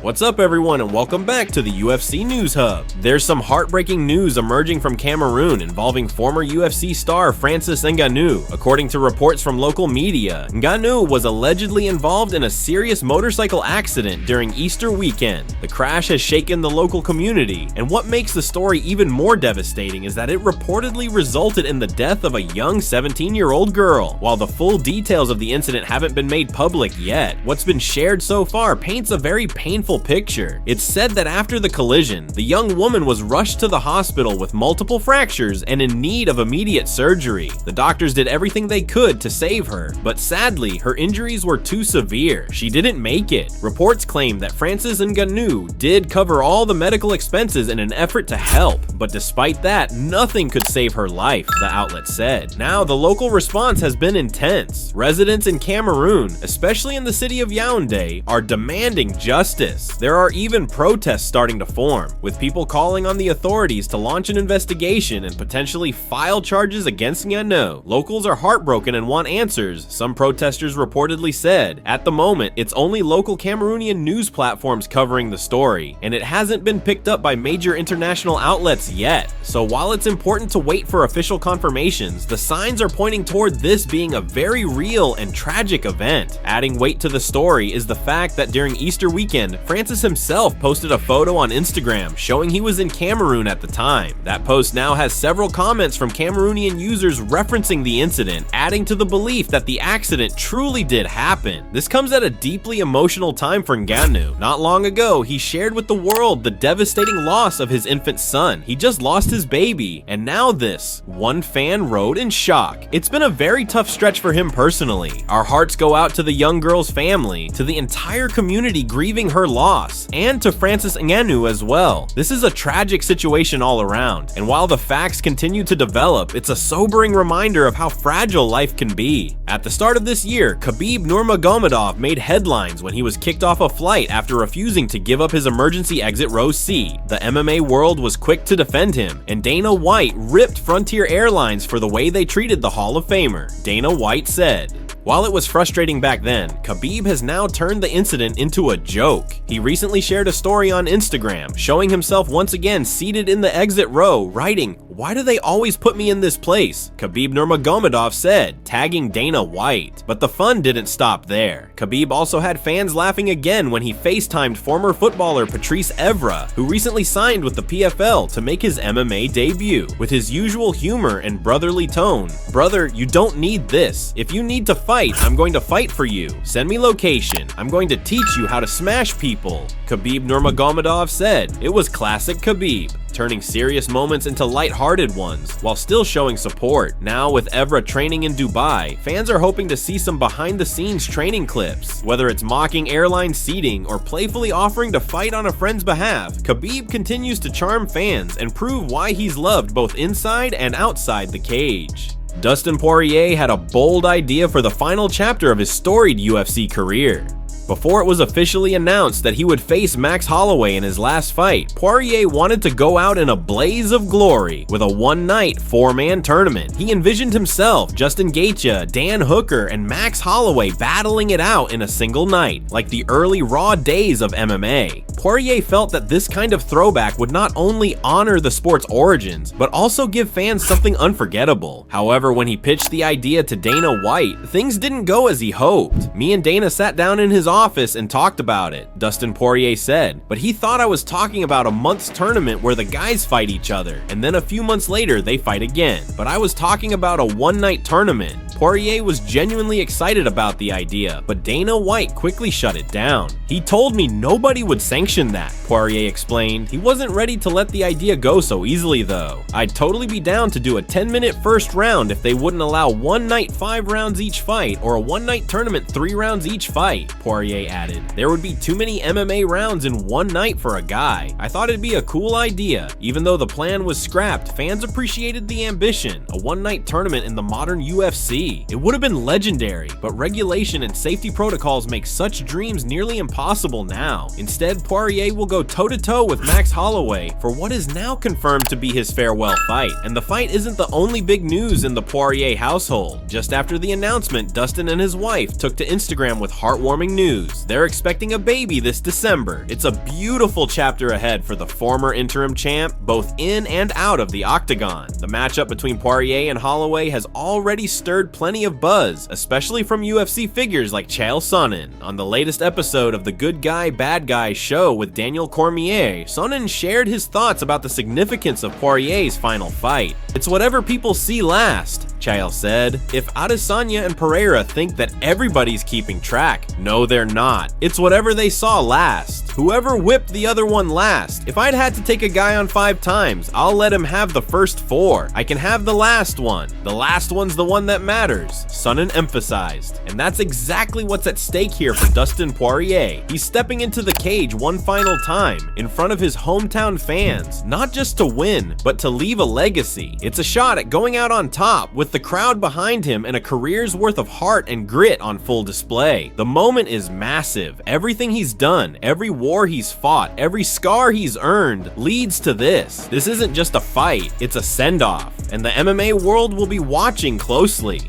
What's up everyone and welcome back to the UFC News Hub. There's some heartbreaking news emerging from Cameroon involving former UFC star Francis Ngannou. According to reports from local media, Ngannou was allegedly involved in a serious motorcycle accident during Easter weekend. The crash has shaken the local community, and what makes the story even more devastating is that it reportedly resulted in the death of a young 17-year-old girl. While the full details of the incident haven't been made public yet, what's been shared so far paints a very painful picture. It's said that after the collision, the young woman was rushed to the hospital with multiple fractures and in need of immediate surgery. The doctors did everything they could to save her, but sadly, her injuries were too severe. She didn't make it. Reports claim that Francis Ngannou did cover all the medical expenses in an effort to help, but despite that, nothing could save her life, the outlet said. Now, the local response has been intense. Residents in Cameroon, especially in the city of Yaoundé, are demanding justice. There are even protests starting to form, with people calling on the authorities to launch an investigation and potentially file charges against Ngannou. Locals are heartbroken and want answers, some protesters reportedly said. At the moment, it's only local Cameroonian news platforms covering the story, and it hasn't been picked up by major international outlets yet. So while it's important to wait for official confirmations, the signs are pointing toward this being a very real and tragic event. Adding weight to the story is the fact that during Easter weekend, Francis himself posted a photo on Instagram showing he was in Cameroon at the time. That post now has several comments from Cameroonian users referencing the incident, adding to the belief that the accident truly did happen. This comes at a deeply emotional time for Ngannou. Not long ago, he shared with the world the devastating loss of his infant son. He just lost his baby, and now this. One fan wrote in shock. It's been a very tough stretch for him personally. Our hearts go out to the young girl's family, to the entire community grieving her loss, and to Francis Ngannou as well. This is a tragic situation all around, and while the facts continue to develop, it's a sobering reminder of how fragile life can be. At the start of this year, Khabib Nurmagomedov made headlines when he was kicked off a flight after refusing to give up his emergency exit row seat. The MMA world was quick to defend him, and Dana White ripped Frontier Airlines for the way they treated the Hall of Famer. Dana White said, "While it was frustrating back then, Khabib has now turned the incident into a joke." He recently shared a story on Instagram showing himself once again seated in the exit row, writing, "Why do they always put me in this place?" Khabib Nurmagomedov said, tagging Dana White. But the fun didn't stop there. Khabib also had fans laughing again when he FaceTimed former footballer Patrice Evra, who recently signed with the PFL to make his MMA debut. With his usual humor and brotherly tone, "Brother, you don't need this. If you need to fight, I'm going to fight for you. Send me location. I'm going to teach you how to smash people," Khabib Nurmagomedov said. It was classic Khabib, turning serious moments into lighthearted ones while still showing support. Now, with Evra training in Dubai, fans are hoping to see some behind-the-scenes training clips. Whether it's mocking airline seating or playfully offering to fight on a friend's behalf, Khabib continues to charm fans and prove why he's loved both inside and outside the cage. Dustin Poirier had a bold idea for the final chapter of his storied UFC career. Before it was officially announced that he would face Max Holloway in his last fight, Poirier wanted to go out in a blaze of glory with a one-night, four-man tournament. He envisioned himself, Justin Gaethje, Dan Hooker, and Max Holloway battling it out in a single night, like the early Raw days of MMA. Poirier felt that this kind of throwback would not only honor the sport's origins, but also give fans something unforgettable. However, when he pitched the idea to Dana White, things didn't go as he hoped. "Me and Dana sat down in his office and talked about it," Dustin Poirier said, "but he thought I was talking about a month's tournament where the guys fight each other, and then a few months later they fight again. But I was talking about a one-night tournament." Poirier was genuinely excited about the idea, but Dana White quickly shut it down. "He told me nobody would sanction that," Poirier explained. "He wasn't ready to let the idea go so easily though. I'd totally be down to do a 10-minute first round if they wouldn't allow one night 5 rounds each fight or a one-night tournament 3 rounds each fight," Poirier added. "There would be too many MMA rounds in one night for a guy. I thought it'd be a cool idea. Even though the plan was scrapped, fans appreciated the ambition, a one-night tournament in the modern UFC. UFC. It would have been legendary, but regulation and safety protocols make such dreams nearly impossible now. Instead, Poirier will go toe-to-toe with Max Holloway for what is now confirmed to be his farewell fight. And the fight isn't the only big news in the Poirier household. Just after the announcement, Dustin and his wife took to Instagram with heartwarming news. They're expecting a baby this December. It's a beautiful chapter ahead for the former interim champ, both in and out of the octagon. The matchup between Poirier and Holloway has already stirred plenty of buzz, especially from UFC figures like Chael Sonnen. On the latest episode of the Good Guy, Bad Guy show with Daniel Cormier, Sonnen shared his thoughts about the significance of Poirier's final fight. "It's whatever people see last," Chael said. "If Adesanya and Pereira think that everybody's keeping track, no they're not. It's whatever they saw last. Whoever whipped the other one last. If I'd had to take a guy on 5 times, I'll let him have the first 4. I can have the last one. The last one's the one that matters," Sonnen emphasized. And that's exactly what's at stake here for Dustin Poirier. He's stepping into the cage one final time, in front of his hometown fans, not just to win, but to leave a legacy. It's a shot at going out on top, with the crowd behind him and a career's worth of heart and grit on full display. The moment is massive. Everything he's done, every war he's fought, every scar he's earned leads to this. This isn't just a fight, it's a send-off, and the MMA world will be watching closely.